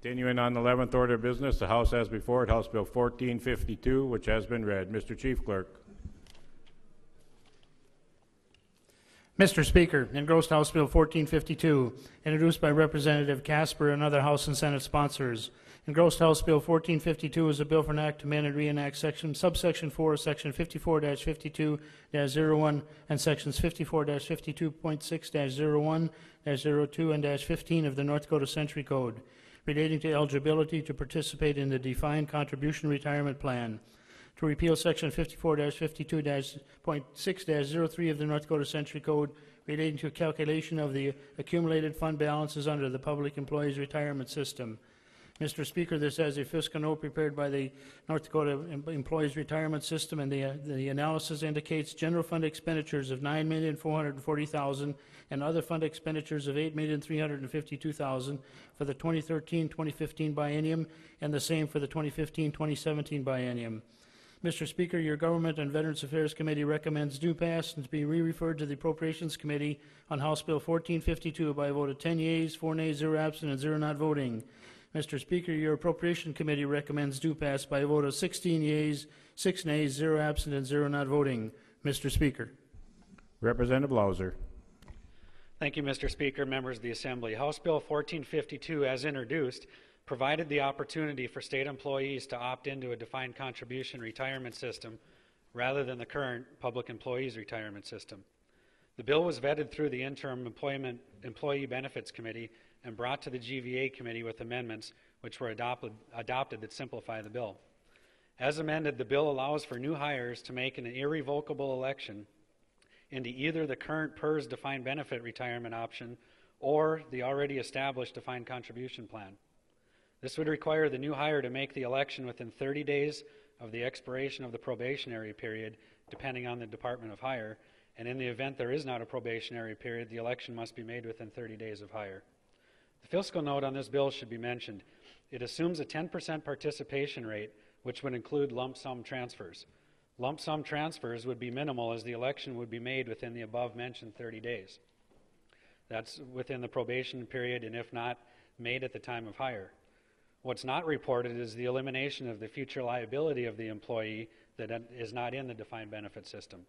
Continuing on the 11th order of business, the House has before it House Bill 1452, which has been read. Mr. Chief Clerk. Mr. Speaker, engrossed House Bill 1452, introduced by Representative Casper and other House and Senate sponsors. Engrossed House Bill 1452 is a bill for an act to amend and reenact subsection 4, section 54-52-01, and sections 54-52.6-01, -02, and -15 of the North Dakota Century Code, relating to eligibility to participate in the defined contribution retirement plan, to repeal section 54-52.6-03 of the North Dakota Century Code, relating to calculation of the accumulated fund balances under the Public Employees Retirement System. Mr. Speaker, this has a fiscal note prepared by the North Dakota Employees Retirement System, and the analysis indicates general fund expenditures of $9,440,000 and other fund expenditures of $8,352,000 for the 2013-2015 biennium, and the same for the 2015-2017 biennium. Mr. Speaker, your Government and Veterans Affairs Committee recommends due pass and to be re-referred to the Appropriations Committee on House Bill 1452 by a vote of 10 yeas, 4 nays, 0 absent, and 0 not voting. Mr. Speaker, your Appropriation Committee recommends due pass by a vote of 16 yeas, 6 nays, 0 absent, and 0 not voting. Mr. Speaker. Representative Lauser. Thank you, Mr. Speaker, members of the Assembly. House Bill 1452, as introduced, provided the opportunity for state employees to opt into a defined contribution retirement system rather than the current public employees retirement system. The bill was vetted through the Interim Employee Benefits Committee and brought to the GVA Committee with amendments which were adopted that simplify the bill. As amended, the bill allows for new hires to make an irrevocable election into either the current PERS defined benefit retirement option or the already established defined contribution plan. This would require the new hire to make the election within 30 days of the expiration of the probationary period, depending on the Department of Hire, and in the event there is not a probationary period, the election must be made within 30 days of hire. The fiscal note on this bill should be mentioned. It assumes a 10% participation rate, which would include lump sum transfers. Lump sum transfers would be minimal as the election would be made within the above mentioned 30 days. That's within the probation period, and if not, made at the time of hire. What's not reported is the elimination of the future liability of the employee that is not in the defined benefit system.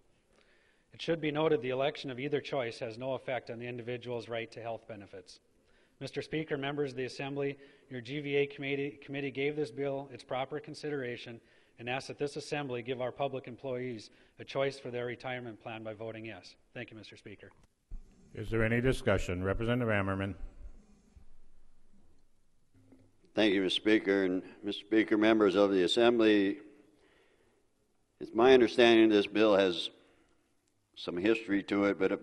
It should be noted the election of either choice has no effect on the individual's right to health benefits. Mr. Speaker, members of the Assembly, your GVA committee gave this bill its proper consideration and asked that this Assembly give our public employees a choice for their retirement plan by voting yes. Thank you, Mr. Speaker. Is there any discussion? Representative Ammerman. Thank you, Mr. Speaker. And Mr. Speaker, members of the Assembly, it's my understanding this bill has some history to it, but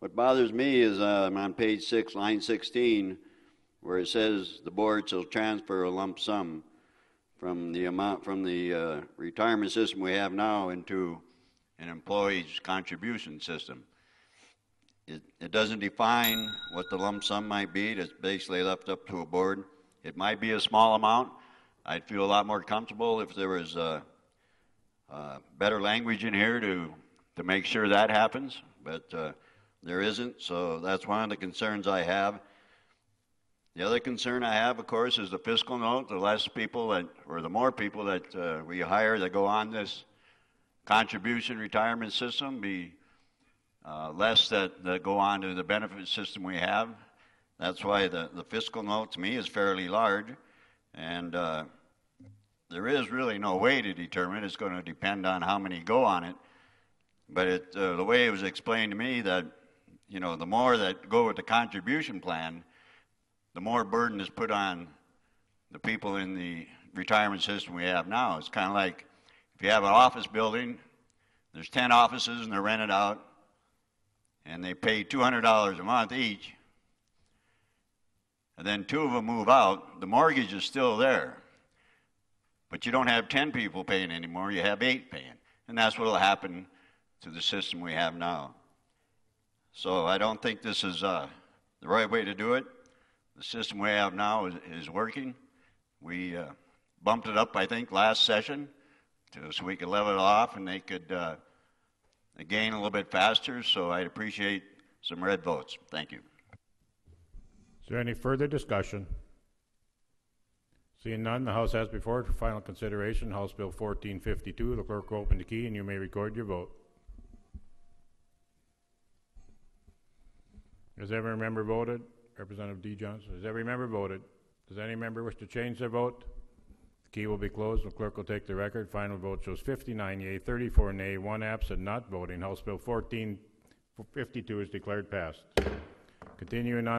what bothers me is on page 6, line 16, where it says the board shall transfer a lump sum from the amount from the retirement system we have now into an employee's contribution system. It doesn't define what the lump sum might be. It's basically left up to a board. It might be a small amount. I'd feel a lot more comfortable if there was better language in here to make sure that happens, but there isn't, so that's one of the concerns I have. The other concern I have, of course, is the fiscal note. The less people that, or the more people that we hire that go on this contribution retirement system, be less that go on to the benefit system we have. That's why the fiscal note to me is fairly large, and there is really no way to determine. It's going to depend on how many go on it. But the way it was explained to me that, you know, the more that go with the contribution plan, the more burden is put on the people in the retirement system we have now. It's kind of like if you have an office building, there's 10 offices and they're rented out, and they pay $200 a month each, and then 2 of them move out, the mortgage is still there. But you don't have 10 people paying anymore, you have 8 paying. And that's what will happen to the system we have now. So I don't think this is the right way to do it. The system we have now is working. We bumped it up, I think, last session so we could level it off and they could gain a little bit faster. So I'd appreciate some red votes. Thank you. Is there any further discussion? Seeing none, the House has before it for final consideration House Bill 1452. The clerk will open the key and you may record your vote. Has every member voted? Representative D. Johnson, has every member voted? Does any member wish to change their vote? The key will be closed. The clerk will take the record. Final vote shows 59 yea, 34 nay, 1 absent, not voting. House Bill 1452 is declared passed. Continuing on